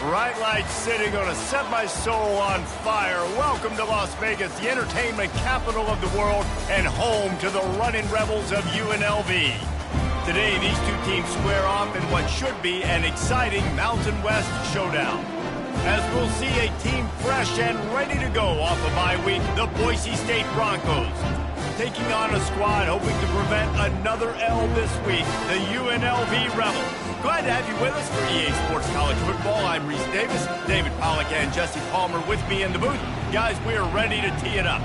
Bright lights city gonna set my soul on fire. Welcome to Las Vegas, the entertainment capital of the world and home to the running rebels of UNLV. Today, these two teams square off in what should be an exciting Mountain West showdown. As we'll see a team fresh and ready to go off of bye week, the Boise State Broncos. Taking on a squad hoping to prevent another L this week, the UNLV Rebels. Glad to have you with us for EA Sports College Football. I'm Reese Davis, David Pollack and Jesse Palmer with me in the booth. Guys, we are ready to tee it up.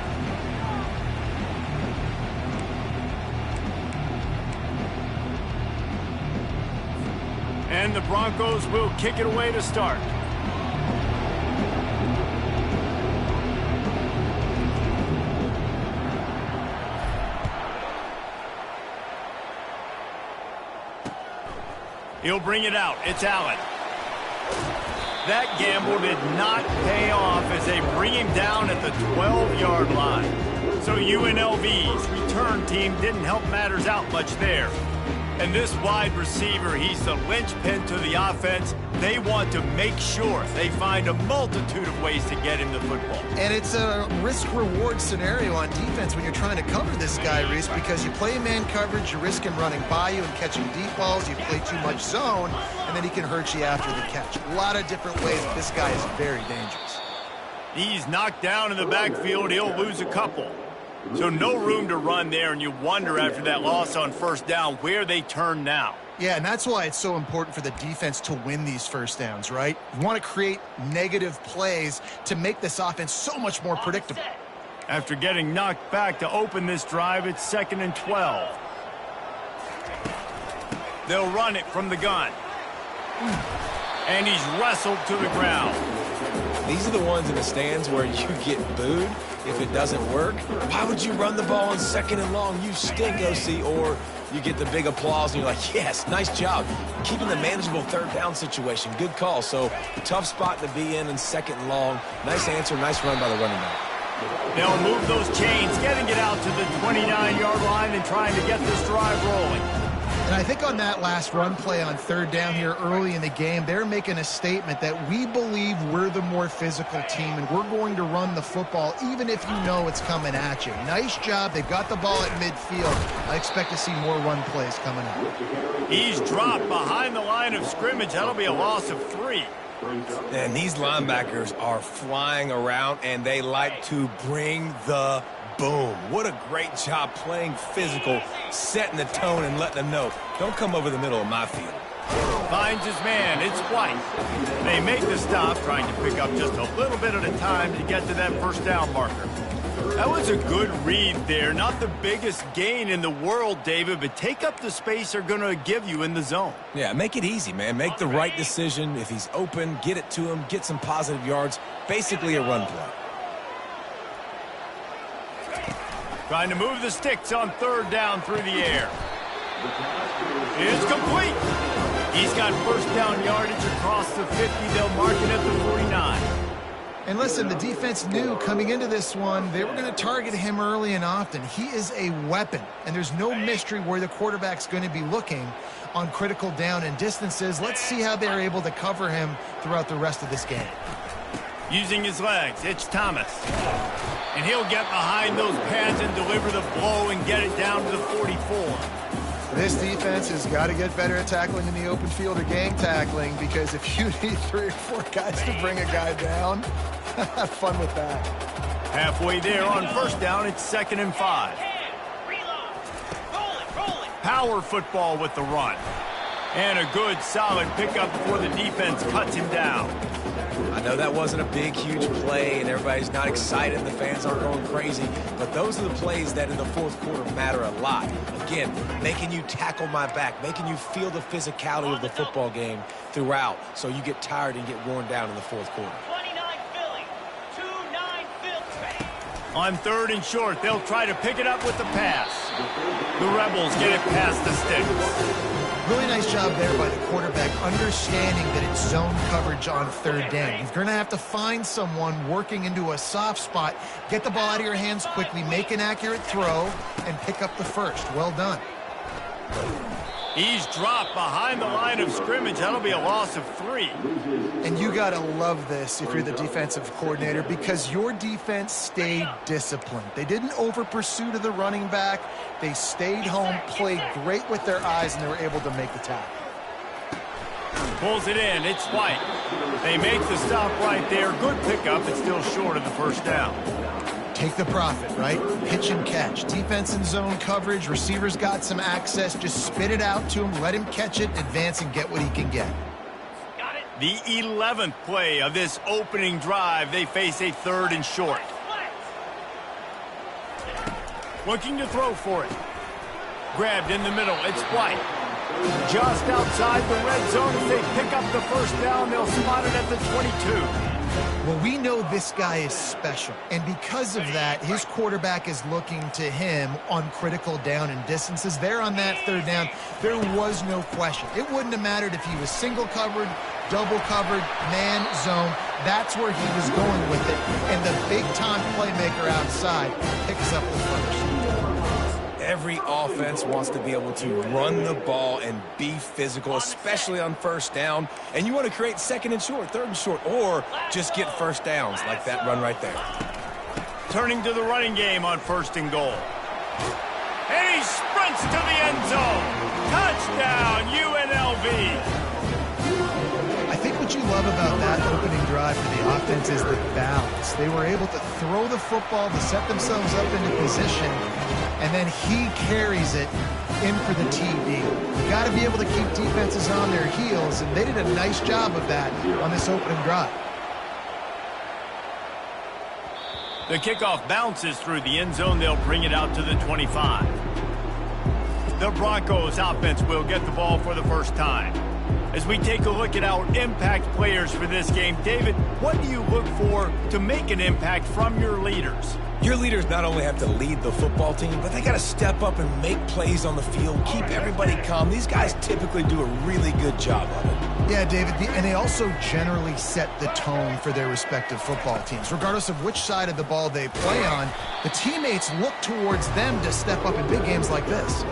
And the Broncos will kick it away to start. He'll bring it out. It's Allen. That gamble did not pay off as they bring him down at the 12-yard line. So UNLV's return team didn't help matters out much there. And this wide receiver, he's the linchpin to the offense. They want to make sure they find a multitude of ways to get him the football. And it's a risk-reward scenario on defense when you're trying to cover this guy, Reese, because you play man coverage, you risk him running by you and catching deep balls. You play too much zone, and then he can hurt you after the catch. A lot of different ways. This guy is very dangerous. He's knocked down in the backfield. He'll lose a couple. So no room to run there, and you wonder after that loss on first down where they turn now. Yeah, and that's why it's so important for the defense to win these first downs, right? You want to create negative plays to make this offense so much more predictable. After getting knocked back to open this drive, it's 2nd and 12. They'll run it from the gun. And he's wrestled to the ground. These are the ones in the stands where you get booed if it doesn't work. Why would you run the ball on 2nd and long? You stink, OC. Or you get the big applause and you're like, yes, nice job. Keeping the manageable 3rd down situation. Good call. So tough spot to be in 2nd and long. Nice answer, nice run by the running back. They'll move those chains, getting it out to the 29-yard line and trying to get this drive rolling. And I think on that last run play on 3rd down here early in the game, they're making a statement that we believe we're the more physical team and we're going to run the football even if you know it's coming at you. Nice job. They've got the ball at midfield. I expect to see more run plays coming up. He's dropped behind the line of scrimmage. That'll be a loss of 3. And these linebackers are flying around, and they like to bring the boom. What a great job playing physical, setting the tone and letting them know, don't come over the middle of my field. Finds his man. It's White. They make the stop, trying to pick up just a little bit at a time to get to that first down marker. That was a good read there. Not the biggest gain in the world, David, but take up the space they're going to give you in the zone. Yeah, make it easy, man. Make the right decision. If he's open, get it to him, get some positive yards. Basically a run play. Trying to move the sticks on 3rd down through the air. It's complete. He's got first down yardage across the 50. They'll mark it at the 49. And listen, the defense knew coming into this one, they were going to target him early and often. He is a weapon, and there's no mystery where the quarterback's going to be looking on critical down and distances. Let's see how they're able to cover him throughout the rest of this game. Using his legs, it's Thomas. And he'll get behind those pads and deliver the blow and get it down to the 44. This defense has got to get better at tackling in the open field or gang tackling, because if you need 3 or 4 guys to bring a guy down, have fun with that. Halfway there on first down, it's 2nd and 5. Power football with the run. And a good, solid pickup before the defense cuts him down. I know that wasn't a big, huge play, and everybody's not excited, and the fans aren't going crazy, but those are the plays that in the 4th quarter matter a lot. Again, making you tackle my back, making you feel the physicality of the football game throughout, so you get tired and get worn down in the 4th quarter. 29 Philly, 2-9 Philly. On 3rd and short, they'll try to pick it up with the pass. The Rebels get it past the sticks. Really nice job there by the quarterback, understanding that it's zone coverage on 3rd down. You're going to have to find someone working into a soft spot, get the ball out of your hands quickly, make an accurate throw, and pick up the first. Well done. He's dropped behind the line of scrimmage. That'll be a loss of 3. And you got to love this if you're the defensive coordinator, because your defense stayed disciplined. They didn't over-pursue to the running back. They stayed home, played great with their eyes, and they were able to make the tackle. Pulls it in. It's White. They make the stop right there. Good pickup. It's still short of the first down. Take the profit, right? Pitch and catch. Defense and zone coverage. Receivers got some access. Just spit it out to him. Let him catch it, advance, and get what he can get. Got it. The 11th play of this opening drive. They face a 3rd and short. Looking to throw for it. Grabbed in the middle. It's White. Just outside the red zone. If they pick up the first down, they'll spot it at the 22. Well, we know this guy is special, and because of that, his quarterback is looking to him on critical down and distances. There on that 3rd down, there was no question. It wouldn't have mattered if he was single covered, double covered, man, zone. That's where he was going with it, and the big-time playmaker outside picks up the first. Every offense wants to be able to run the ball and be physical, especially on first down. And you want to create 2nd and short, 3rd and short, or just get first downs like that run right there. Turning to the running game on 1st and goal. And he sprints to the end zone. Touchdown, UNLV. I think what you love about that opening drive for the offense is the balance. They were able to throw the football to set themselves up into position, and then he carries it in for the TD. You got to be able to keep defenses on their heels, and they did a nice job of that on this opening drive. The kickoff bounces through the end zone. They'll bring it out to the 25. The Broncos offense will get the ball for the first time. As we take a look at our impact players for this game, David, what do you look for to make an impact from your leaders? Your leaders not only have to lead the football team, but they got to step up and make plays on the field, keep everybody calm. These guys typically do a really good job of it. Yeah, David, and they also generally set the tone for their respective football teams. Regardless of which side of the ball they play on, the teammates look towards them to step up in big games like this.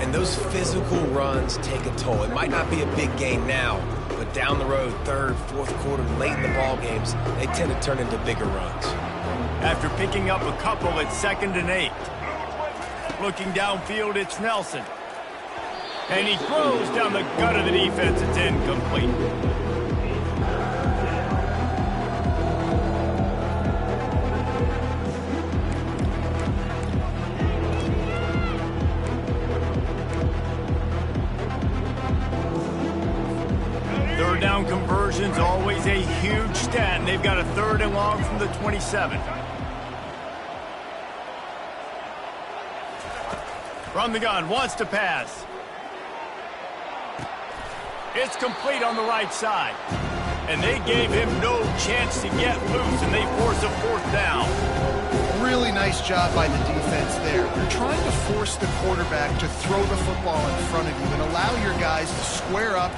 And those physical runs take a toll. It might not be a big game now, but down the road, 3rd, 4th quarter, late in the ball games, they tend to turn into bigger runs. After picking up a couple at 2nd and 8. Looking downfield, it's Nelson. And he throws down the gut of the defense. It's incomplete. Third down conversions, always a huge stat, and they've got a 3rd and long from the 27. From the gun, wants to pass. It's complete on the right side. And they gave him no chance to get loose, and they force a 4th down. Really nice job by the defense there. You're trying to force the quarterback to throw the football in front of you and allow your guys to square up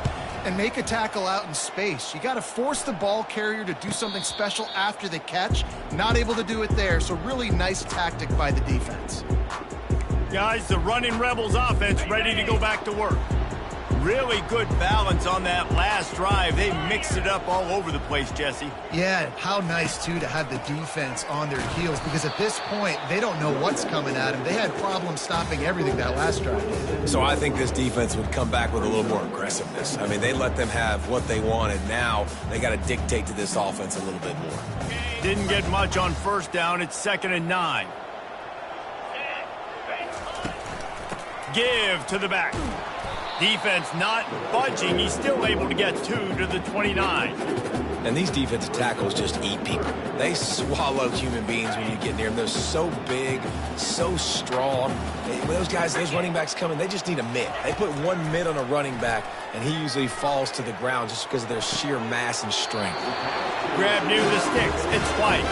and make a tackle out in space. You got to force the ball carrier to do something special after the catch. Not able to do it there, so really nice tactic by the defense. Guys, the running Rebels offense ready to go back to work. Really good balance on that last drive. They mixed it up all over the place, Jesse. Yeah, how nice, too, to have the defense on their heels, because at this point, they don't know what's coming at them. They had problems stopping everything that last drive. So I think this defense would come back with a little more aggressiveness. I mean, they let them have what they wanted. Now they got to dictate to this offense a little bit more. Didn't get much on 1st down. It's 2nd and 9. Give to the back. Defense not budging. He's still able to get 2 to the 29. And these defensive tackles just eat people. They swallow human beings when you get near them. They're so big, so strong. When those guys, those running backs come in, they just need a mitt. They put one mitt on a running back, and he usually falls to the ground just because of their sheer mass and strength. Grab near the sticks. It's White.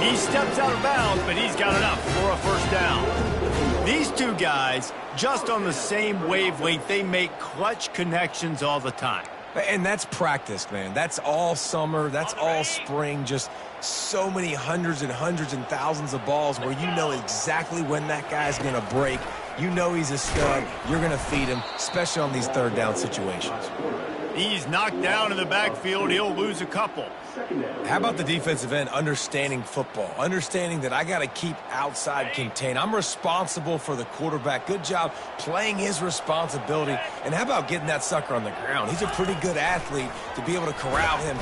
He steps out of bounds, but he's got enough for a 1st down. These two guys, just on the same wavelength, they make clutch connections all the time. And that's practice, man. That's all summer. That's all spring. Just so many hundreds and thousands of balls where you know exactly when that guy's going to break You know he's a stud. You're going to feed him, especially on these third down situations. He's knocked down in the backfield. He'll lose a couple. How about the defensive end understanding football, understanding that I got to keep outside contained. I'm responsible for the quarterback. Good job playing his responsibility. And how about getting that sucker on the ground? He's a pretty good athlete to be able to corral him.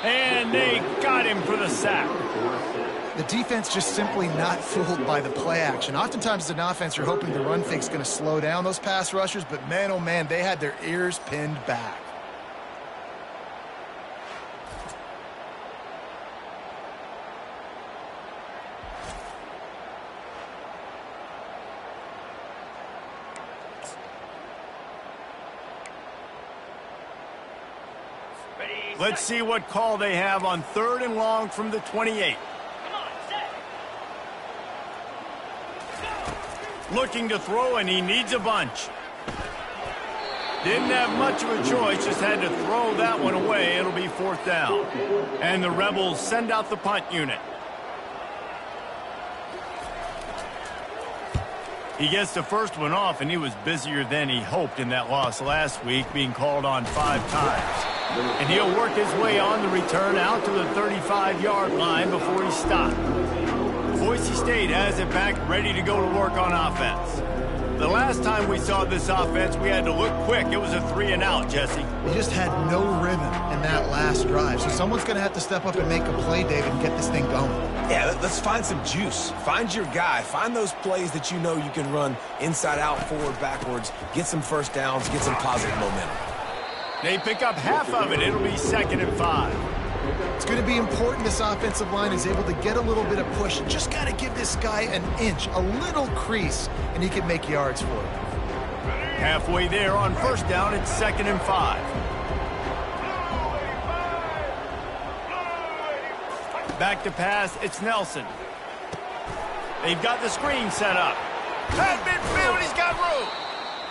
And they got him for the sack. The defense just simply not fooled by the play action. Oftentimes as an offense, you're hoping the run fake's going to slow down those pass rushers, but man, oh man, they had their ears pinned back. Let's see what call they have on 3rd and long from the 28. Looking to throw, and he needs a bunch. Didn't have much of a choice, just had to throw that one away. It'll be 4th down. And the Rebels send out the punt unit. He gets the first one off, and he was busier than he hoped in that loss last week, being called on 5 times. And he'll work his way on the return out to the 35-yard line before he stopped. Boise State has it back, ready to go to work on offense. The last time we saw this offense, we had to look quick. It was a 3-and-out, Jesse. They just had no rhythm in that last drive. So someone's going to have to step up and make a play, David, and get this thing going. Yeah, let's find some juice. Find your guy. Find those plays that you know you can run inside out, forward, backwards, get some first downs, get some positive momentum. They pick up half of it. It'll be 2nd and 5. It's going to be important this offensive line is able to get a little bit of push. Just got to give this guy an inch, a little crease, and he can make yards for it. Halfway there on 1st down, it's 2nd and 5. Back to pass, it's Nelson. They've got the screen set up. At midfield, he's got room.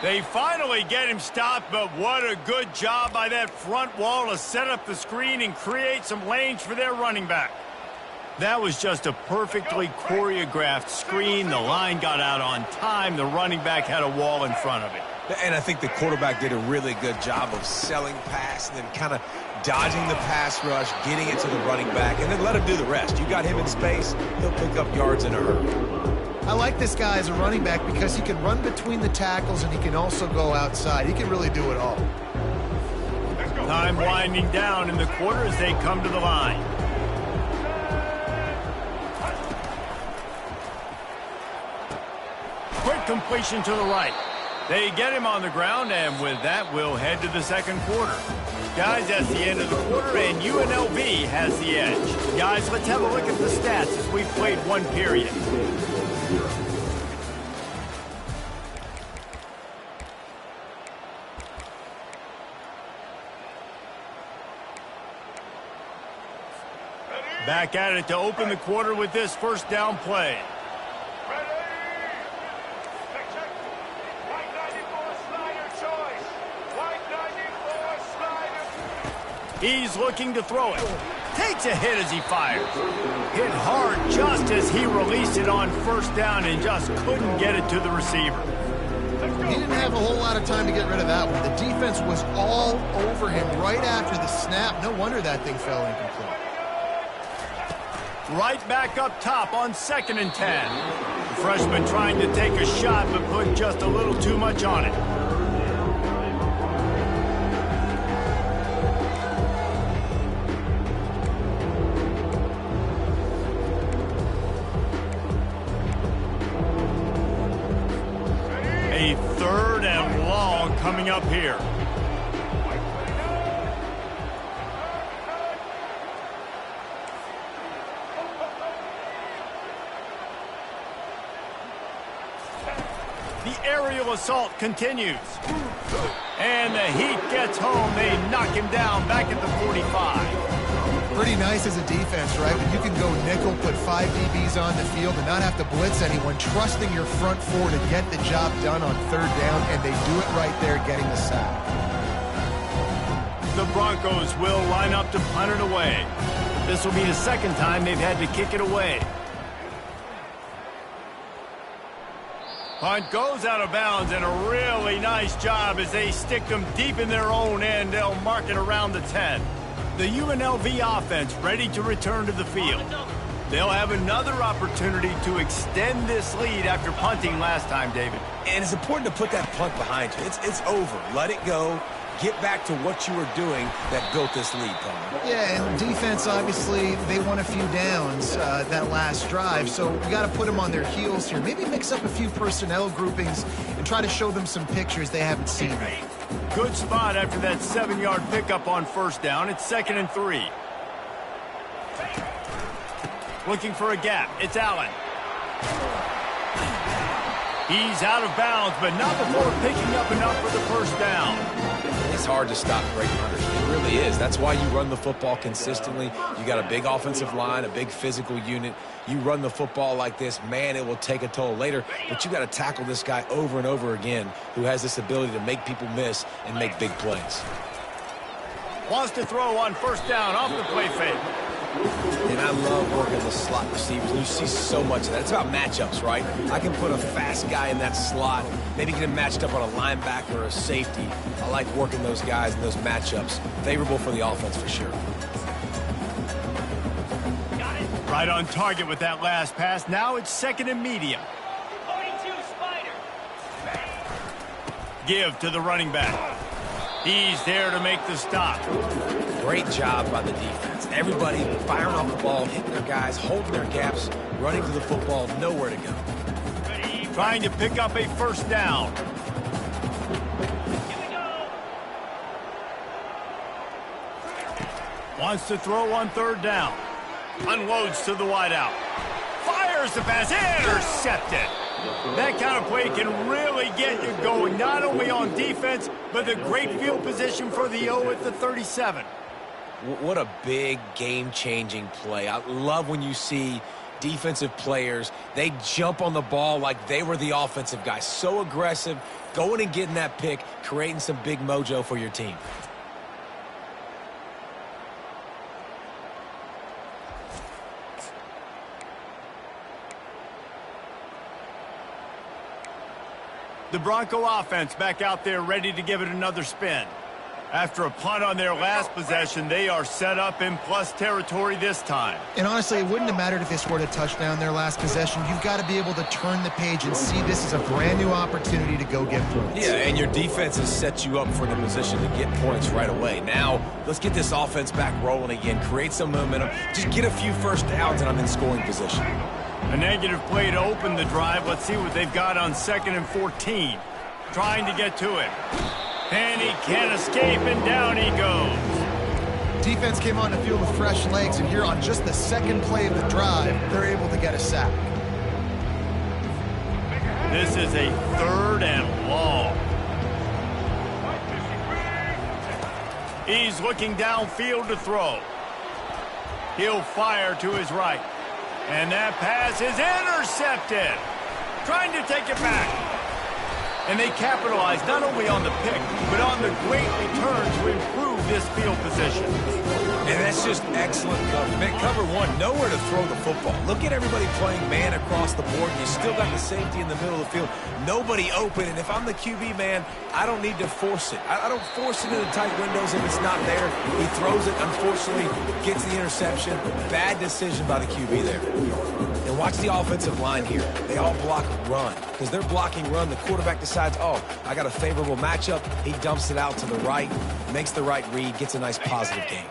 They finally get him stopped, but what a good job by that front wall to set up the screen and create some lanes for their running back. That was just a perfectly choreographed screen. The line got out on time. The running back had a wall in front of it. And I think the quarterback did a really good job of selling pass and then kind of dodging the pass rush, getting it to the running back, and then let him do the rest. You got him in space, he'll pick up yards in a hurry. I like this guy as a running back because he can run between the tackles and he can also go outside. He can really do it all. Time winding down in the quarter as they come to the line. Quick completion to the right. They get him on the ground, and with that, we'll head to the 2nd quarter. Guys, that's the end of the quarter, and UNLV has the edge. Guys, let's have a look at the stats as we've played 1 period. Back at it to open the quarter with this 1st down play. He's looking to throw it. Takes a hit as he fires. Hit hard just as he released it on 1st down and just couldn't get it to the receiver. He didn't have a whole lot of time to get rid of that one. The defense was all over him right after the snap. No wonder that thing fell incomplete. Right back up top on 2nd and 10. The freshman trying to take a shot but put just a little too much on it. A 3rd and long coming up here. The aerial assault continues. And the heat gets home. They knock him down back at the 45. Pretty nice as a defense, right? When you can go nickel, put 5 DBs on the field and not have to blitz anyone, trusting your front 4 to get the job done on 3rd down, and they do it right there, getting the sack. The Broncos will line up to punt it away. This will be the 2nd time they've had to kick it away. Punt goes out of bounds, and a really nice job as they stick them deep in their own end. They'll mark it around the 10. The UNLV offense ready to return to the field. They'll have another opportunity to extend this lead after punting last time, David. And it's important to put that punt behind you. It's over. Let it go. Get back to what you were doing that built this lead, Palmer. Yeah, and defense, obviously, they won a few downs that last drive, so we got to put them on their heels here. Maybe mix up a few personnel groupings and try to show them some pictures they haven't seen. Good spot after that 7-yard pickup on first down. It's 2nd and 3. Looking for a gap. It's Allen. He's out of bounds, but not before picking up enough for the first down. It's hard to stop great runners. It really is. That's why you run the football consistently. You got a big offensive line, a big physical unit. You run the football like this, man, it will take a toll later. But you got to tackle this guy over and over again who has this ability to make people miss and make big plays. Wants to throw on first down off the play fake. And I love working the slot receivers. You see so much of that. It's about matchups, right? I can put a fast guy in that slot, maybe get him matched up on a linebacker or a safety. I like working those guys in those matchups. Favorable for the offense for sure. Right on target with that last pass. Now it's 2nd and medium. 42 Spider. Give to the running back. He's there to make the stop. Great job by the defense. Everybody firing off the ball, hitting their guys, holding their gaps, running to the football, nowhere to go. Trying to pick up a first down. Here we go. Wants to throw on 3rd down. Unloads to the wideout. Fires the pass. Intercepted. That kind of play can really get you going, not only on defense, but the great field position for the O at the 37. What a big game-changing play. I love when you see defensive players, they jump on the ball like they were the offensive guy. So aggressive, going and getting that pick, creating some big mojo for your team. The Bronco offense back out there ready to give it another spin. After a punt on their last possession, they are set up in plus territory this time. And honestly, it wouldn't have mattered if they scored a touchdown their last possession. You've got to be able to turn the page and see this is a brand new opportunity to go get points. Yeah, and your defense has set you up for the position to get points right away. Now, let's get this offense back rolling again, create some momentum, just get a few first downs, and I'm in scoring position. A negative play to open the drive. Let's see what they've got on 2nd and 14. Trying to get to it. And he can't escape, and down he goes. Defense came on the field with fresh legs, and here on just the 2nd play of the drive, they're able to get a sack. This is a 3rd and long. He's looking downfield to throw. He'll fire to his right. And that pass is intercepted. Trying to take it back. And they capitalize not only on the pick, but on the great return to improve this field position. And that's just excellent cover. Cover one, nowhere to throw the football. Look at everybody playing man across the board, and you still got the safety in the middle of the field. Nobody open, and if I'm the QB, man, I don't need to force it. I don't force it into tight windows if it's not there. He throws it, unfortunately, gets the interception. Bad decision by the QB there. And watch the offensive line here. They all block run. Because they're blocking run, the quarterback decides, oh, I got a favorable matchup. He dumps it out to the right, makes the right read, gets a nice positive gain.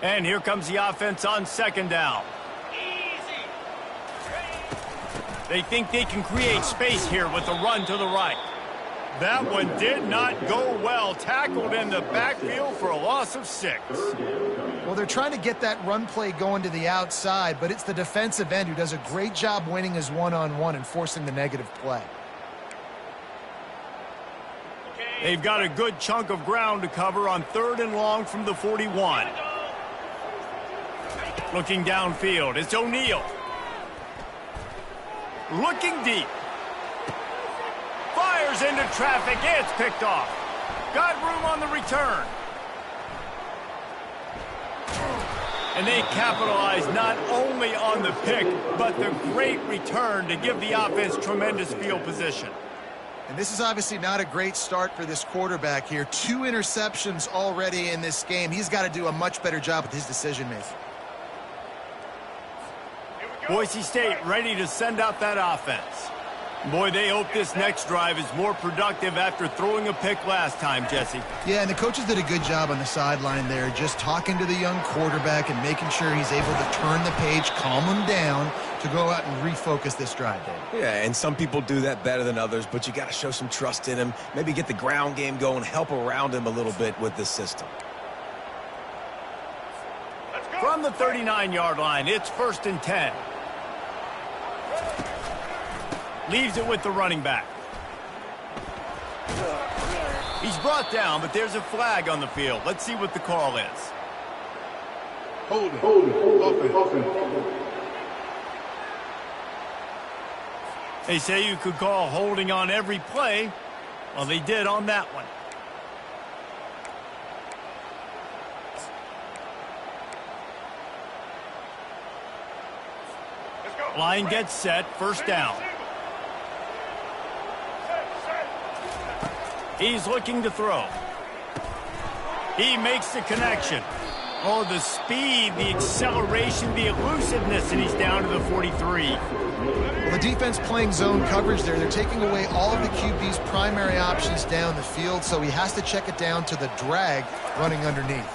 And here comes the offense on 2nd down. Easy. They think they can create space here with a run to the right. That one did not go well. Tackled in the backfield for a loss of 6. Well, they're trying to get that run play going to the outside, but it's the defensive end who does a great job winning his one-on-one and forcing the negative play. They've got a good chunk of ground to cover on 3rd and long from the 41. Looking downfield, it's O'Neal. Looking deep. Fires into traffic, it's picked off. Got room on the return. And they capitalized not only on the pick, but the great return to give the offense tremendous field position. And this is obviously not a great start for this quarterback here. 2 interceptions already in this game. He's got to do a much better job with his decision-making. Boise State ready to send out that offense. Boy, they hope this next drive is more productive after throwing a pick last time, Jesse. Yeah, and the coaches did a good job on the sideline there, just talking to the young quarterback and making sure he's able to turn the page, calm him down to go out and refocus this drive, Dave. Yeah, and some people do that better than others, but you got to show some trust in him, maybe get the ground game going, help around him a little bit with this system. From the 39-yard line, it's 1st and 10. Leaves it with the running back. He's brought down, but there's a flag on the field. Let's see what the call is. Holding. They say you could call holding on every play. Well, they did on that one. Line gets set, 1st down. He's looking to throw. He makes the connection. Oh, the speed, the acceleration, the elusiveness, and he's down to the 43. Well, the defense playing zone coverage there. They're taking away all of the QB's primary options down the field, so he has to check it down to the drag running underneath.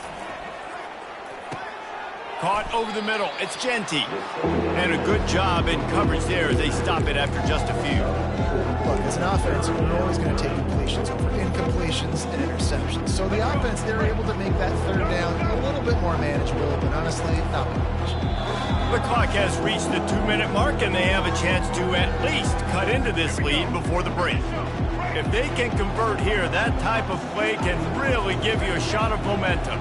Caught over the middle. It's Genty. And a good job in coverage there as they stop it after just a few. Look, as an offense, we're always going to take completions over incompletions and interceptions. So the offense, they're able to make that 3rd down a little bit more manageable, but honestly, not much. The clock has reached the 2-minute mark, and they have a chance to at least cut into this lead before the break. If they can convert here, that type of play can really give you a shot of momentum.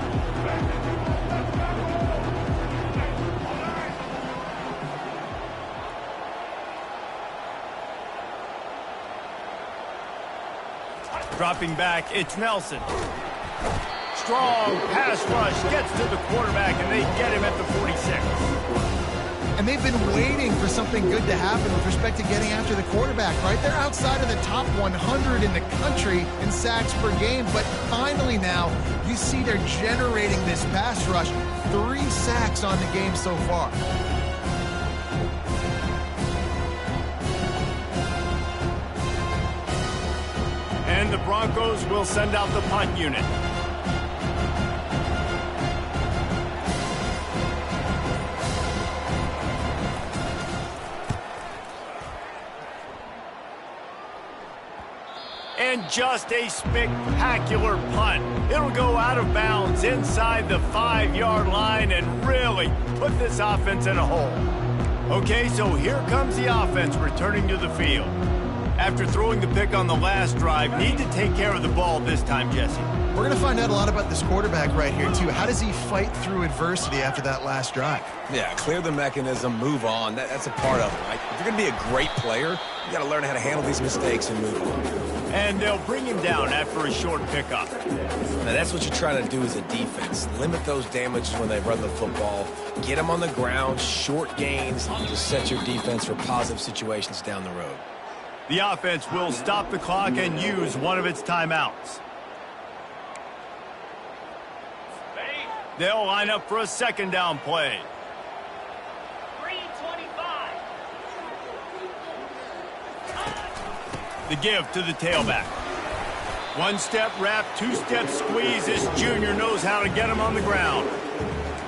Dropping back, it's Nelson. Strong pass rush, gets to the quarterback, and they get him at the 46. And they've been waiting for something good to happen with respect to getting after the quarterback, right? They're outside of the top 100 in the country in sacks per game, but finally now you see they're generating this pass rush. 3 sacks on the game so far. And the Broncos will send out the punt unit. And just a spectacular punt. It'll go out of bounds inside the 5-yard line and really put this offense in a hole. Okay, so here comes the offense returning to the field. After throwing the pick on the last drive, need to take care of the ball this time, Jesse. We're going to find out a lot about this quarterback right here, too. How does he fight through adversity after that last drive? Yeah, clear the mechanism, move on. That's a part of it, right? If you're going to be a great player, you got to learn how to handle these mistakes and move on. And they'll bring him down after a short pickup. Now, that's what you're trying to do as a defense. Limit those damages when they run the football. Get them on the ground, short gains, and just set your defense for positive situations down the road. The offense will stop the clock and use one of its timeouts. They'll line up for a 2nd down play. 3:25. The give to the tailback. 1-step wrap, 2-step squeeze. This junior knows how to get him on the ground.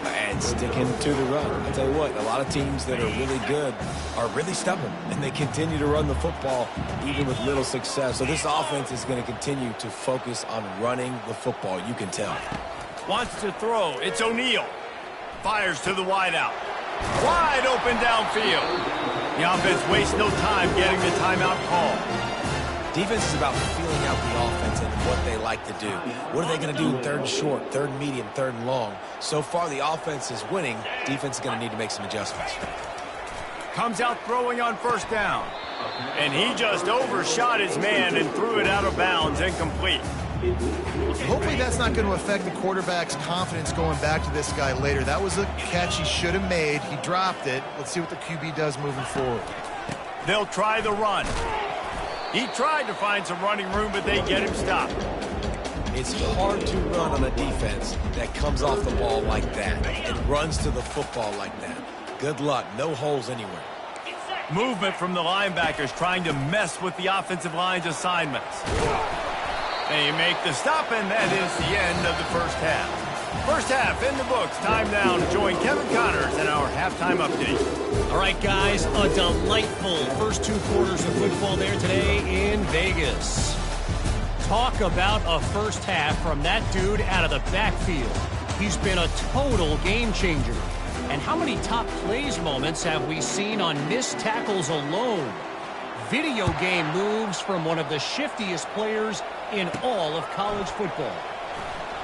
And sticking to the run. I'll tell you what, a lot of teams that are really good are really stubborn, and they continue to run the football even with little success. So this offense is going to continue to focus on running the football, you can tell. Wants to throw. It's O'Neal. Fires to the wideout. Wide open downfield. The offense wastes no time getting the timeout call. Defense is about feeling out the offense and what they like to do. What are they going to do in 3rd and short, 3rd and medium, 3rd and long? So far, the offense is winning. Defense is going to need to make some adjustments. Comes out throwing on 1st down. And he just overshot his man and threw it out of bounds, incomplete. Hopefully that's not going to affect the quarterback's confidence going back to this guy later. That was a catch he should have made. He dropped it. Let's see what the QB does moving forward. They'll try the run. He tried to find some running room, but they get him stopped. It's hard to run on a defense that comes off the ball like that and runs to the football like that. Good luck. No holes anywhere. Movement from the linebackers trying to mess with the offensive line's assignments. They make the stop, and that is the end of the first half. First half in the books. Time now to join Kevin Connors in our halftime update. All right, guys, a delightful first 2 quarters of football there today in Vegas. Talk about a first half from that dude out of the backfield. He's been a total game changer. And how many top plays moments have we seen on missed tackles alone? Video game moves from one of the shiftiest players in all of college football.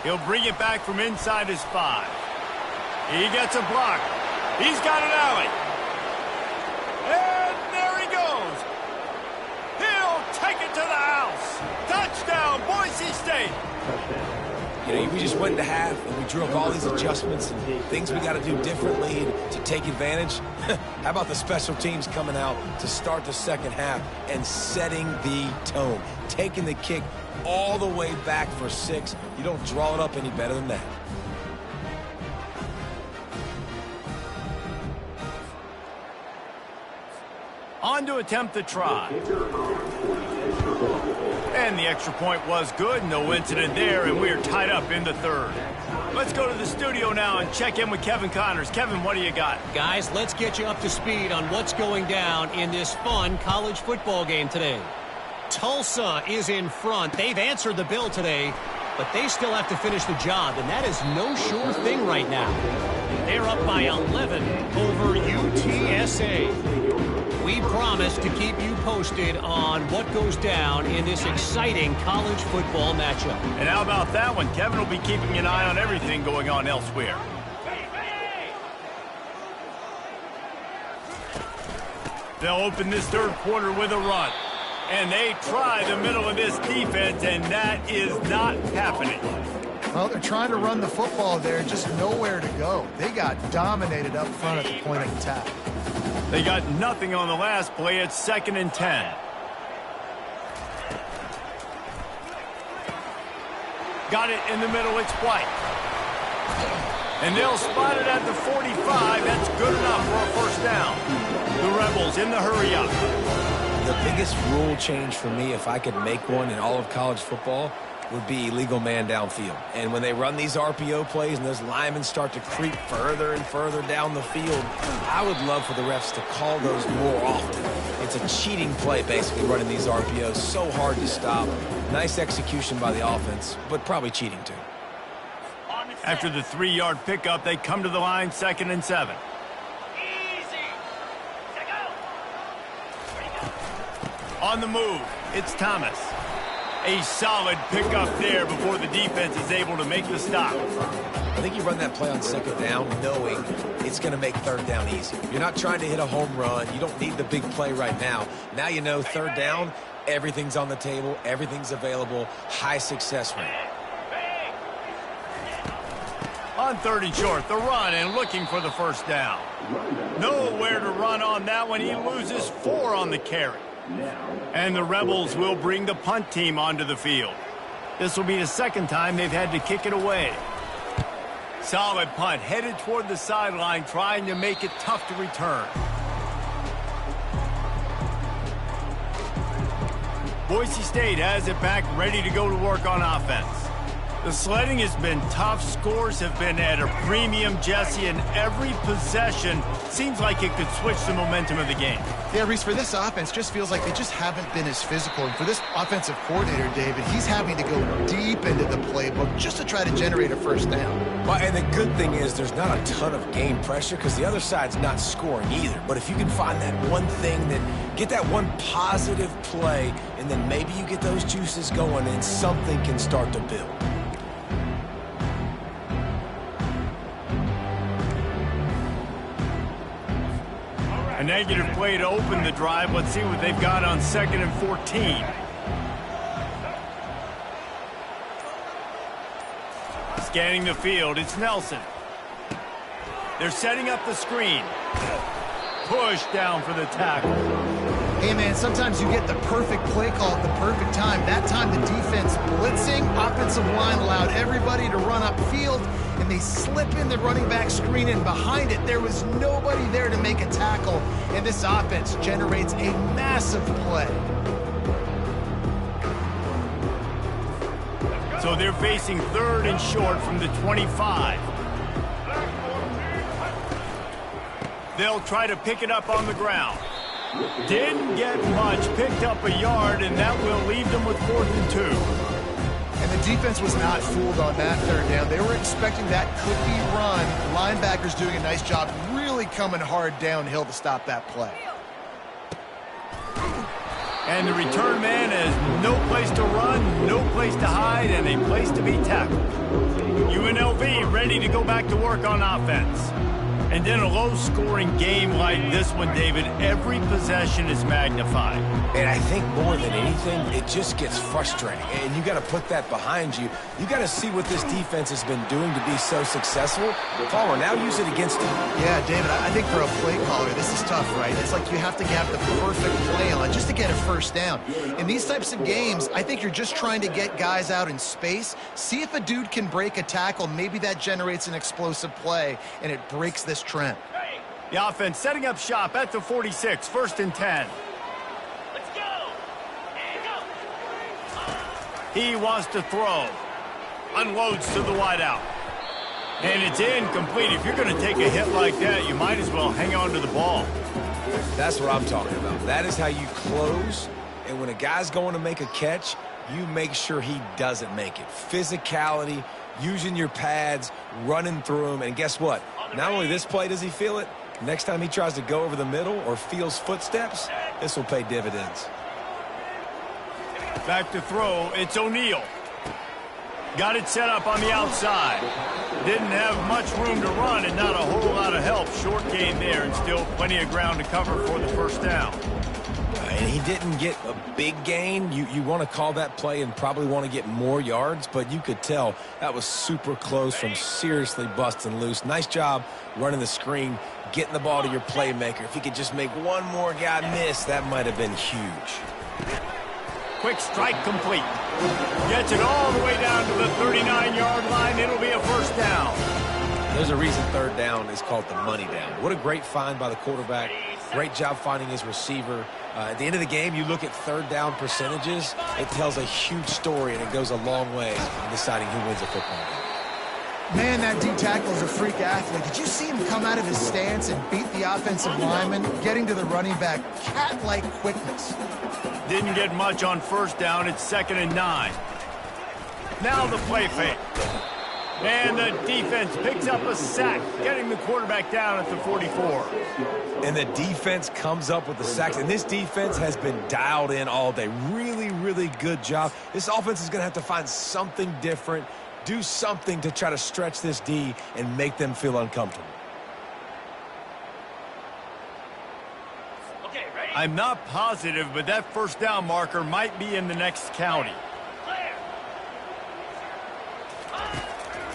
He'll bring it back from inside his 5. He gets a block. He's got an alley. And there he goes. He'll take it to the house. Touchdown, Boise State. You know, we just went into half and we drew up all these adjustments and things we got to do differently to take advantage. How about the special teams coming out to start the second half and setting the tone, taking the kick all the way back for 6. You don't draw it up any better than that. On to attempt the try. And the extra point was good. No incident there, and we're tied up in the third. Let's go to the studio now and check in with Kevin Connors. Kevin, what do you got? Guys, let's get you up to speed on what's going down in this fun college football game today. Tulsa is in front. They've answered the bell today, but they still have to finish the job, and that is no sure thing right now. They're up by 11 over UTSA. We promise to keep you posted on what goes down in this exciting college football matchup. And how about that one? Kevin will be keeping an eye on everything going on elsewhere. They'll open this third quarter with a run. And they try the middle of this defense, and that is not happening. Well, they're trying to run the football there, just nowhere to go. They got dominated up front at the point of attack. They got nothing on the last play. It's 2nd and 10. Got it in the middle. It's White. And they'll spot it at the 45. That's good enough for a first down. The Rebels in the hurry up. The biggest rule change for me, if I could make one in all of college football, would be illegal man downfield. And when they run these RPO plays and those linemen start to creep further and further down the field, I would love for the refs to call those more often. It's a cheating play, basically, running these RPOs. So hard to stop. Nice execution by the offense, but probably cheating too. After the 3-yard pickup, they come to the line, 2nd and 7. On the move, it's Thomas. A solid pickup there before the defense is able to make the stop. I think you run that play on 2nd down knowing it's going to make 3rd down easy. You're not trying to hit a home run. You don't need the big play right now. Now you know 3rd down, everything's on the table, everything's available, high success rate. On 3rd and short, the run and looking for the first down. Nowhere to run on that one. He loses 4 on the carry. And the Rebels will bring the punt team onto the field. This will be the 2nd time they've had to kick it away. Solid punt, headed toward the sideline, trying to make it tough to return. Boise State has it back, ready to go to work on offense. The sledding has been tough. Scores have been at a premium, Jesse, and every possession seems like it could switch the momentum of the game. Yeah, Reese, for this offense, just feels like they just haven't been as physical. And for this offensive coordinator, David, he's having to go deep into the playbook just to try to generate a first down. Well, and the good thing is there's not a ton of game pressure because the other side's not scoring either. But if you can find that one thing, that get that one positive play, and then maybe you get those juices going and something can start to build. A negative play to open the drive. Let's see what they've got on 2nd and 14. Scanning the field, it's Nelson. They're setting up the screen. Push down for the tackle. Hey, man, sometimes you get the perfect play call at the perfect time. That time the defense blitzing, offensive line allowed everybody to run upfield, and they slip in the running back screen, and behind it, there was nobody there to make a tackle, and this offense generates a massive play. So they're facing 3rd and short from the 25. They'll try to pick it up on the ground. Didn't get much, picked up a yard, and that will leave them with 4th and 2. And the defense was not fooled on that 3rd down. They were expecting that could be run. Linebackers doing a nice job really coming hard downhill to stop that play. And the return man has no place to run, no place to hide, and a place to be tackled. UNLV ready to go back to work on offense. And in a low-scoring game like this one, David, every possession is magnified. And I think more than anything, it just gets frustrating. And you got to put that behind you. You got to see what this defense has been doing to be so successful. Caller, now use it against them. Yeah, David, I think for a play caller, this is tough, right? It's like you have to have the perfect play on just to get a 1st down. In these types of games, I think you're just trying to get guys out in space, see if a dude can break a tackle. Maybe that generates an explosive play, and it breaks this trend. The offense setting up shop at the 46, 1st and 10. Let's go. And go. He wants to throw. Unloads to the wideout. And it's incomplete. If you're going to take a hit like that, you might as well hang on to the ball. That's what I'm talking about. That is how you close. And when a guy's going to make a catch, you make sure he doesn't make it. Physicality, using your pads, running through them. And guess what? Not only this play does he feel it, next time he tries to go over the middle or feels footsteps, this will pay dividends. Back to throw, it's O'Neal. Got it set up on the outside. Didn't have much room to run and not a whole lot of help. Short gain there and still plenty of ground to cover for the 1st down. And he didn't get a big gain. You want to call that play and probably want to get more yards, but you could tell that was super close from seriously busting loose. Nice job running the screen, getting the ball to your playmaker. If he could just make one more guy miss, that might have been huge. Quick strike complete. Gets it all the way down to the 39-yard line. It'll be a 1st down. There's a reason 3rd down is called the money down. What a great find by the quarterback. Great job finding his receiver. At the end of the game, you look at 3rd down percentages. It tells a huge story, and it goes a long way in deciding who wins a football game. Man, that D tackle is a freak athlete. Did you see him come out of his stance and beat the offensive lineman, getting to the running back? Cat-like quickness. Didn't get much on 1st down. It's 2nd and 9. Now the play fake. And the defense picks up a sack, getting the quarterback down at the 44. And the defense comes up with the sacks. And this defense has been dialed in all day. Really, really good job. This offense is going to have to find something different, do something to try to stretch this D and make them feel uncomfortable. Okay, ready? I'm not positive, but that 1st down marker might be in the next county. Clear.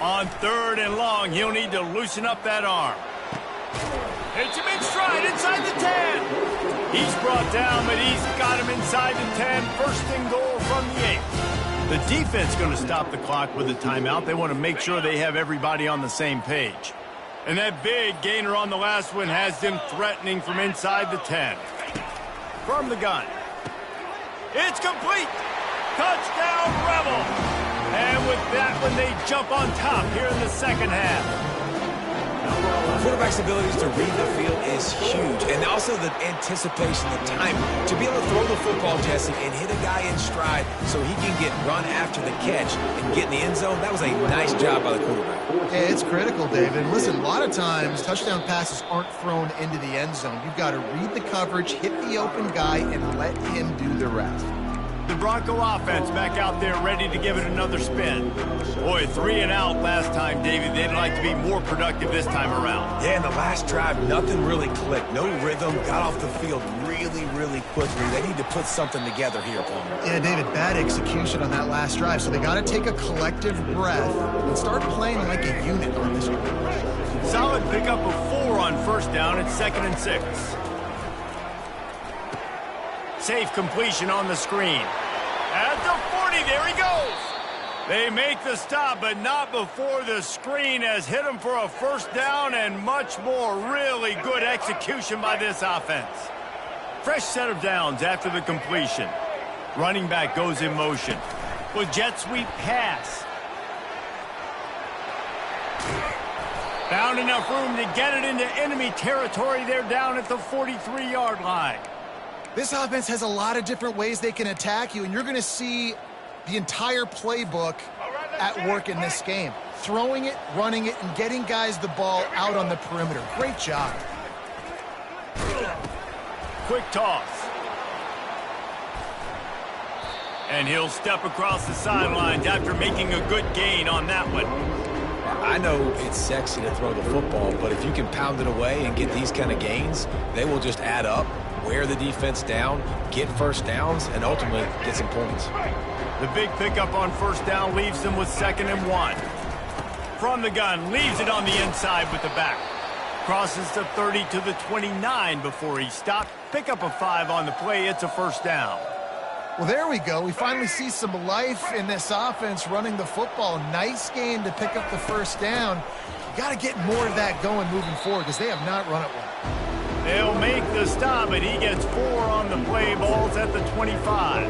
On 3rd and long, he'll need to loosen up that arm. Hits him in stride inside the 10. He's brought down, but he's got him inside the 10. 1st and goal from the 8. The defense going to stop the clock with a timeout. They want to make sure they have everybody on the same page. And that big gainer on the last one has them threatening from inside the 10. From the gun. It's complete. Touchdown, Rebel. And with that one, they jump on top here in the 2nd half. Quarterback's abilities to read the field is huge. And also the anticipation, the time to be able to throw the football, Jesse, and hit a guy in stride so he can get run after the catch and get in the end zone. That was a nice job by the quarterback. Yeah, it's critical, David. Listen, a lot of times touchdown passes aren't thrown into the end zone. You've got to read the coverage, hit the open guy, and let him do the rest. The Bronco offense back out there ready to give it another spin. Boy, 3 and out last time, David. They'd like to be more productive this time around. Yeah, in the last drive, nothing really clicked. No rhythm. Got off the field really, really quickly. They need to put something together here, Palmer. Yeah, David, bad execution on that last drive. So they got to take a collective breath and start playing like a unit on this one. Solid pickup of 4 on first down. It's 2nd and 6. Safe completion on the screen. At the 40, there he goes. They make the stop, but not before the screen has hit him for a first down and much more. Really good execution by this offense. Fresh set of downs after the completion. Running back goes in motion. With jet sweep pass. Found enough room to get it into enemy territory. They're down at the 43-yard line. This offense has a lot of different ways they can attack you, and you're going to see the entire playbook at work in this game. Throwing it, running it, and getting guys the ball out on the perimeter. Great job. Quick toss. And he'll step across the sidelines after making a good gain on that one. I know it's sexy to throw the football, but if you can pound it away and get these kind of gains, they will just add up, wear the defense down, get first downs, and ultimately get some points. The big pickup on first down leaves them with 2nd and 1. From the gun, leaves it on the inside with the back. Crosses the 30 to the 29 before he stopped. Pickup of 5 on the play. It's a first down. Well, there we go. We finally see some life in this offense running the football. Nice game to pick up the first down. You got to get more of that going moving forward because they have not run it well. They'll make the stop, and he gets 4 on the play. Ball's at the 25.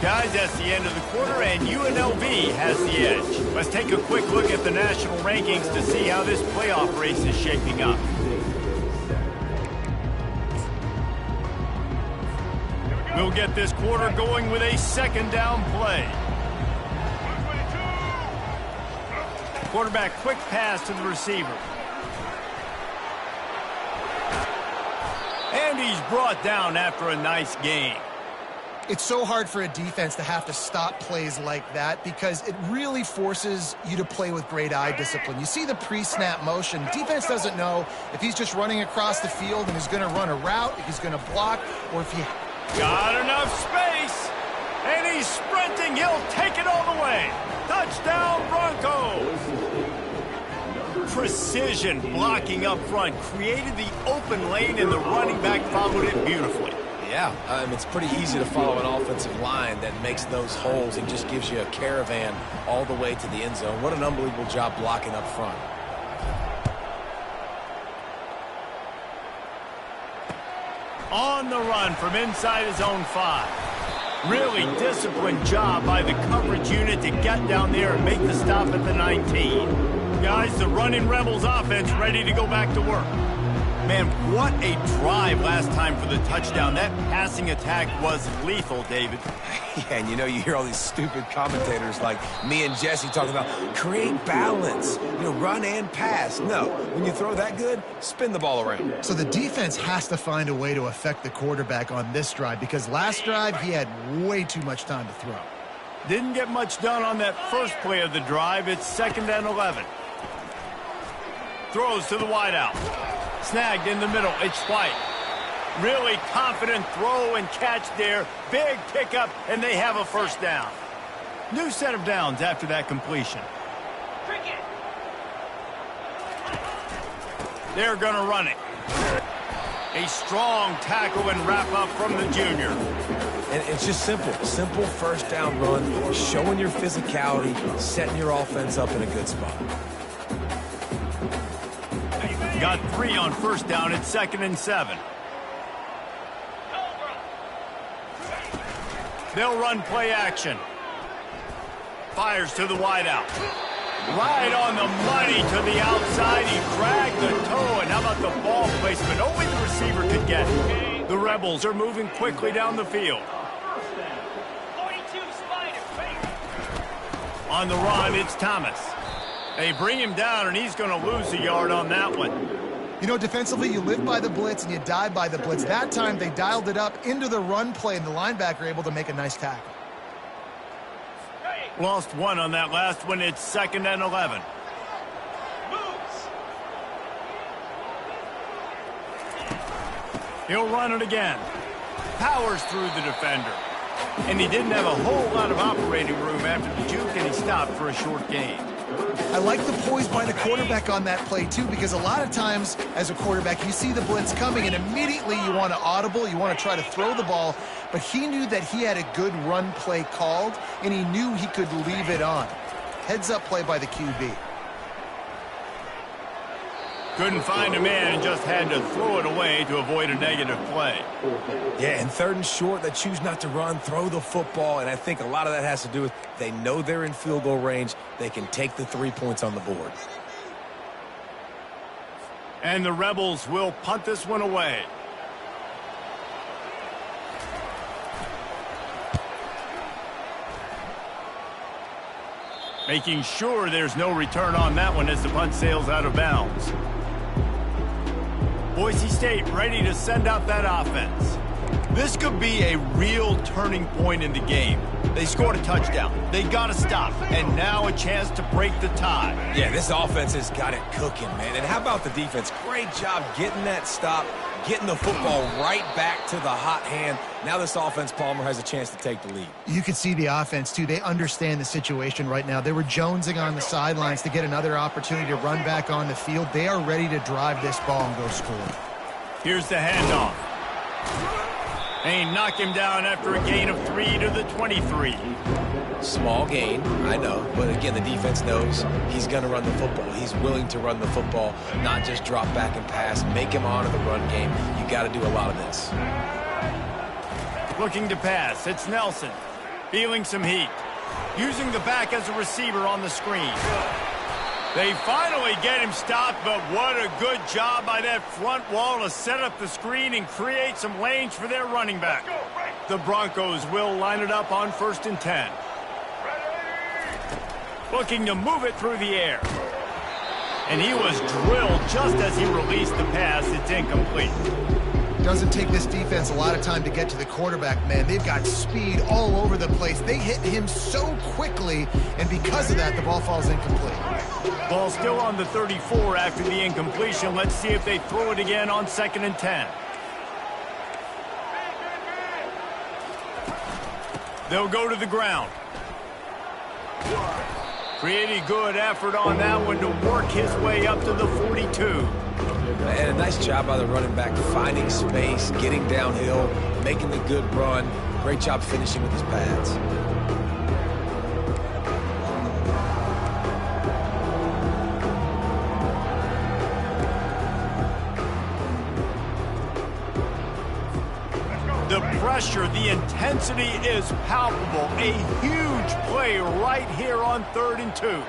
Guys, that's the end of the quarter, and UNLV has the edge. Let's take a quick look at the national rankings to see how this playoff race is shaping up. We'll get this quarter going with a 2nd down play. Quarterback quick pass to the receiver. And he's brought down after a nice gain. It's so hard for a defense to have to stop plays like that because it really forces you to play with great eye discipline. You see the pre-snap motion. Defense doesn't know if he's just running across the field and he's going to run a route, if he's going to block, or if he... Got enough space, and he's sprinting. He'll take it all the way. Touchdown, Broncos. Precision blocking up front created the open lane, and the running back followed it beautifully. Yeah, it's pretty easy to follow an offensive line that makes those holes and just gives you a caravan all the way to the end zone. What an unbelievable job blocking up front. On the run from inside his own 5. Really disciplined job by the coverage unit to get down there and make the stop at the 19. Guys, the running Rebels offense ready to go back to work. Man, what a drive last time for the touchdown. That passing attack was lethal, David. Yeah, and you hear all these stupid commentators like me and Jesse talking about create balance, run and pass. No, when you throw that good, spin the ball around. So the defense has to find a way to affect the quarterback on this drive because last drive he had way too much time to throw. Didn't get much done on that first play of the drive. It's 2nd and 11. Throws to the wideout. Snagged in the middle. It's White. Really confident throw and catch there. Big pickup, and they have a first down. New set of downs after that completion. They're going to run it. A strong tackle and wrap up from the junior. And it's just simple. Simple first down run, showing your physicality, setting your offense up in a good spot. Got 3 on first down. It's 2nd and 7. They'll run play action. Fires to the wideout. Right on the money to the outside. He dragged the toe. And how about the ball placement? Only the receiver could get it. The Rebels are moving quickly down the field. On the run, it's Thomas. They bring him down, and he's going to lose a yard on that one. You know, defensively, you live by the blitz and you die by the blitz. That time, they dialed it up into the run play, and the linebacker able to make a nice tackle. Lost one on that last one. It's 2nd and 11. He'll run it again. Powers through the defender. And he didn't have a whole lot of operating room after the juke, and he stopped for a short gain. I like the poise by the quarterback on that play, too, because a lot of times as a quarterback, you see the blitz coming, and immediately you want to audible, you want to try to throw the ball, but he knew that he had a good run play called, and he knew he could leave it on. Heads-up play by the QB. Couldn't find a man and just had to throw it away to avoid a negative play. Yeah, and 3rd and short, they choose not to run, throw the football, and I think a lot of that has to do with they know they're in field goal range. They can take the 3 points on the board. And the Rebels will punt this one away. Making sure there's no return on that one as the punt sails out of bounds. Boise State ready to send out that offense. This could be a real turning point in the game. They scored a touchdown. They got to stop. And now a chance to break the tie. Yeah, this offense has got it cooking, man. And how about the defense? Great job getting that stop, getting the football right back to the hot hand. Now this offense, Palmer, has a chance to take the lead. You can see the offense, too. They understand the situation right now. They were jonesing on the sidelines to get another opportunity to run back on the field. They are ready to drive this ball and go score. Here's the handoff. They knock him down after a gain of 3 to the 23. Small gain, I know. But again, the defense knows he's going to run the football. He's willing to run the football, not just drop back and pass, make him honor the run game. You got to do a lot of this. Looking to pass. It's Nelson. Feeling some heat. Using the back as a receiver on the screen. They finally get him stopped, but what a good job by that front wall to set up the screen and create some lanes for their running back. The Broncos will line it up on 1st and 10. Looking to move it through the air. And he was drilled just as he released the pass. It's incomplete. Doesn't take this defense a lot of time to get to the quarterback, man. They've got speed all over the place. They hit him so quickly, and because of that, the ball falls incomplete. Ball still on the 34 after the incompletion. Let's see if they throw it again on 2nd and 10. They'll go to the ground. Pretty good effort on that one to work his way up to the 42. And a nice job by the running back, finding space, getting downhill, making the good run. Great job finishing with his pads. The pressure, the intensity is palpable. A huge play right here on 3rd and 2.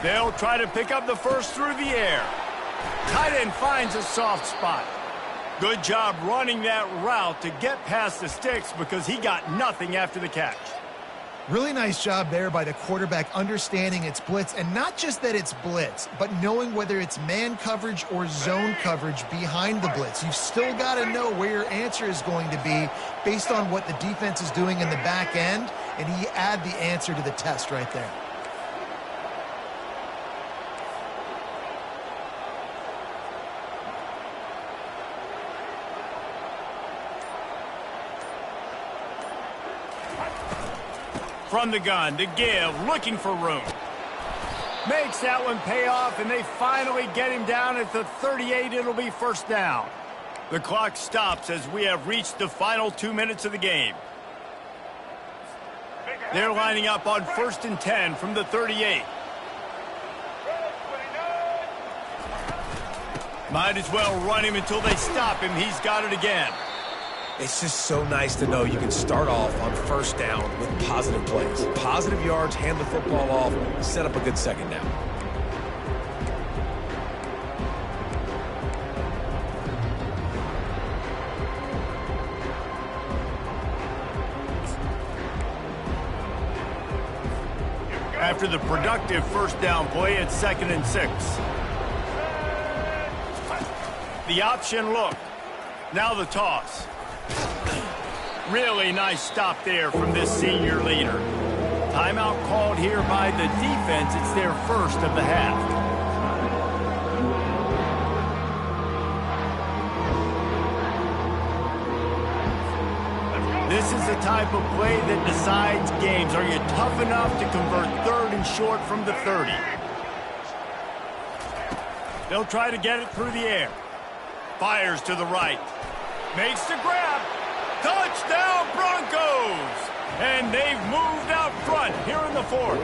They'll try to pick up the first through the air. Tight end finds a soft spot. Good job running that route to get past the sticks because he got nothing after the catch. Really nice job there by the quarterback understanding it's blitz, and not just that it's blitz, but knowing whether it's man coverage or zone coverage behind the blitz. You've still got to know where your answer is going to be based on what the defense is doing in the back end, and he add the answer to the test right there. From the gun to give, looking for room. Makes that one pay off, and they finally get him down at the 38. It'll be 1st down. The clock stops as we have reached the final 2 minutes of the game. They're lining up on 1st and 10 from the 38. Might as well run him until they stop him. He's got it again. It's just so nice to know you can start off on 1st down with positive plays. Positive yards, hand the football off, set up a good 2nd down. after the productive first down play at 2nd and 6. The option look. Now the toss. Really nice stop there from this senior leader. Timeout called here by the defense. It's their first of the half. This is the type of play that decides games. Are you tough enough to convert 3rd and short from the 30? They'll try to get it through the air. Fires to the right. Makes the grab. Touchdown Broncos! And they've moved out front here in the 4th.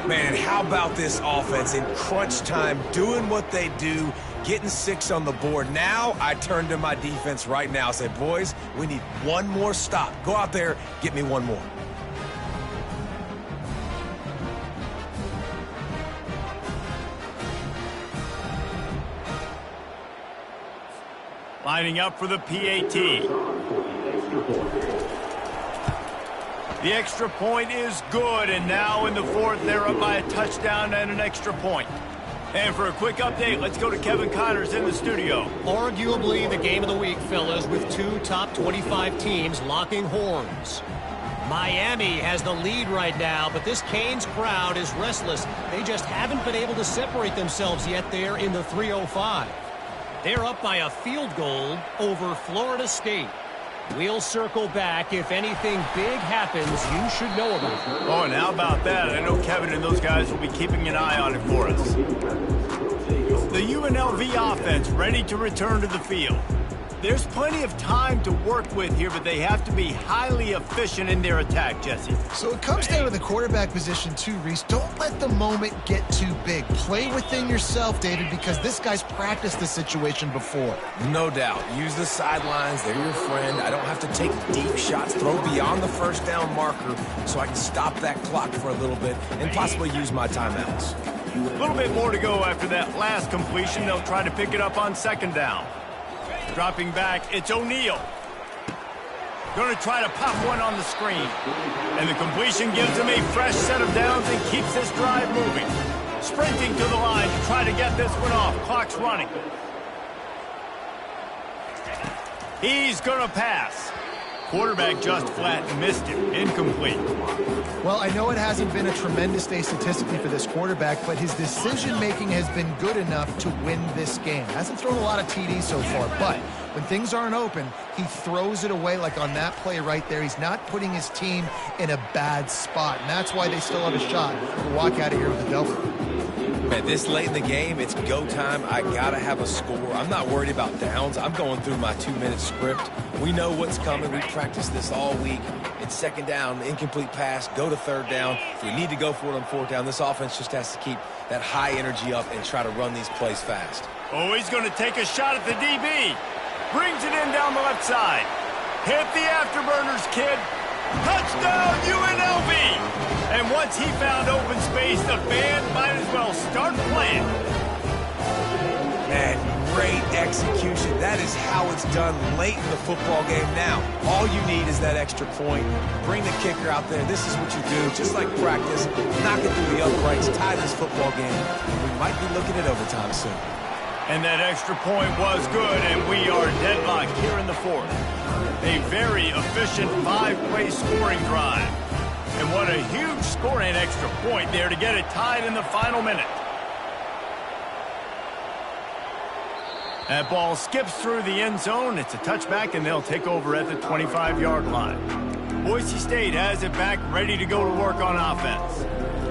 Man, how about this offense in crunch time, doing what they do, getting 6 on the board. Now I turn to my defense right now and say, boys, we need one more stop. Go out there, get me one more. Lining up for the PAT. The extra point is good, and now in the 4th, they're up by a touchdown and an extra point. And for a quick update, let's go to Kevin Connors in the studio. Arguably the game of the week, fellas, with 2 top 25 teams locking horns. Miami has the lead right now, but this Canes crowd is restless. They just haven't been able to separate themselves yet there in the 305. They're up by a field goal over Florida State. We'll circle back. If anything big happens, you should know about it. Oh, and how about that? I know Kevin and those guys will be keeping an eye on it for us. The UNLV offense ready to return to the field. There's plenty of time to work with here, but they have to be highly efficient in their attack, Jesse. So it comes down to the quarterback position too, Reese. Don't let the moment get too big. Play within yourself, David, because this guy's practiced this situation before. No doubt. Use the sidelines. They're your friend. I don't have to take deep shots. Throw beyond the first down marker so I can stop that clock for a little bit and possibly use my timeouts. A little bit more to go after that last completion. They'll try to pick it up on 2nd down. Dropping back, it's O'Neal. Going to try to pop one on the screen. And the completion gives him a fresh set of downs and keeps this drive moving. Sprinting to the line to try to get this one off. Clock's running. He's going to pass. Quarterback just flat missed him. Incomplete. Well, I know it hasn't been a tremendous day statistically for this quarterback, but his decision-making has been good enough to win this game. Hasn't thrown a lot of TDs so far, but when things aren't open, he throws it away like on that play right there. He's not putting his team in a bad spot, and that's why they still have a shot to walk out of here with a W. Man, this late in the game, it's go time. I got to have a score. I'm not worried about downs. I'm going through my 2-minute script. We know what's coming. We practiced this all week. It's 2nd down, incomplete pass, go to 3rd down. If we need to go for it on 4th down, this offense just has to keep that high energy up and try to run these plays fast. Oh, he's going to take a shot at the DB. Brings it in down the left side. Hit the afterburners, kid. Touchdown, UNLV! And once he found open space, the band might as well start playing. Man, great execution. That is how it's done late in the football game. Now, all you need is that extra point. Bring the kicker out there. This is what you do. Just like practice, knock it through the uprights, tie this football game. We might be looking at overtime soon. And that extra point was good, and we are deadlocked here in the 4th. A very efficient 5-play scoring drive. And what a huge score and extra point there to get it tied in the final minute. That ball skips through the end zone. It's a touchback, and they'll take over at the 25-yard line. Boise State has it back, ready to go to work on offense.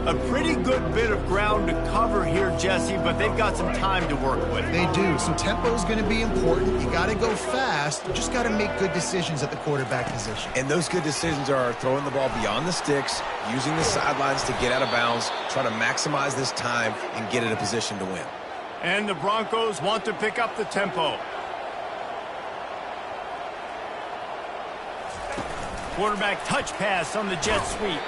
A pretty good bit of ground to cover here, Jesse, but they've got some time to work with. They do. So tempo is going to be important. You got to go fast. You just got to make good decisions at the quarterback position. And those good decisions are throwing the ball beyond the sticks, using the sidelines to get out of bounds, try to maximize this time and get in a position to win. And the Broncos want to pick up the tempo. Quarterback touch pass on the jet sweep.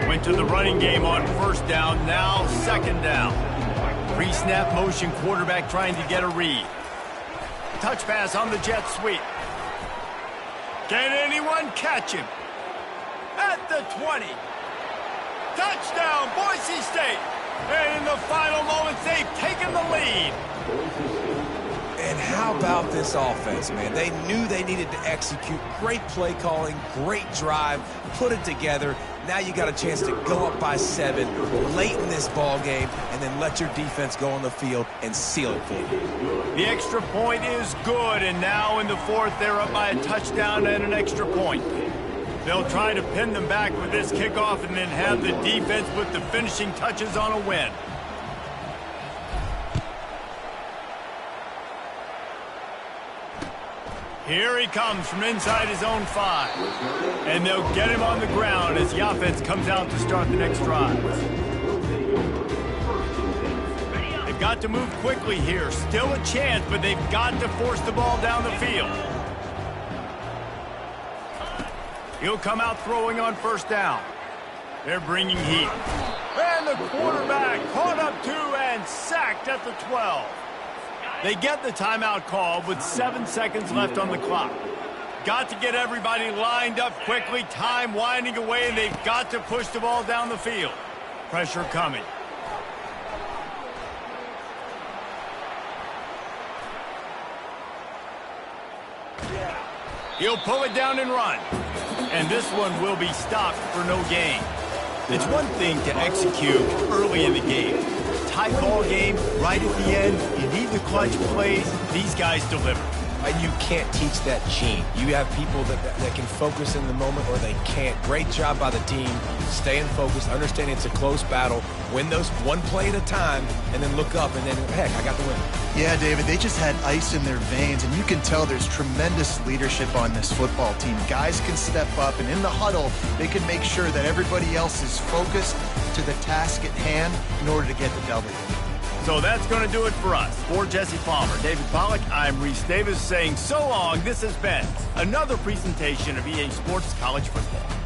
Went to the running game on 1st down, now 2nd down. Pre-snap motion, quarterback trying to get a read. Touch pass on the jet sweep. Can anyone catch him? At the 20. Touchdown, Boise State. And in the final moments, they've taken the lead. And how about this offense, man? They knew they needed to execute. Great play calling, great drive, put it together. Now you got a chance to go up by 7 late in this ball game and then let your defense go on the field and seal it for you. The extra point is good, and now in the 4th, they're up by a touchdown and an extra point. They'll try to pin them back with this kickoff and then have the defense put the finishing touches on a win. Here he comes from inside his own 5. And they'll get him on the ground as the offense comes out to start the next drive. They've got to move quickly here. Still a chance, but they've got to force the ball down the field. He'll come out throwing on 1st down. They're bringing heat. And the quarterback caught up to and sacked at the 12. They get the timeout called with 7 seconds left on the clock. Got to get everybody lined up quickly, time winding away, and they've got to push the ball down the field. Pressure coming. He'll pull it down and run. And this one will be stopped for no gain. It's one thing to execute early in the game. Tight ball game, right at the end, you need the clutch plays. These guys deliver. And you can't teach that gene. You have people that can focus in the moment or they can't. Great job by the team, staying focused, understanding it's a close battle, win those one play at a time, and then look up and then, heck, I got the win. Yeah, David, they just had ice in their veins, and you can tell there's tremendous leadership on this football team. Guys can step up, and in the huddle, they can make sure that everybody else is focused to the task at hand in order to get the W. So that's going to do it for us. For Jesse Palmer, David Pollack, I'm Reese Davis saying so long. This has been another presentation of EA Sports College Football.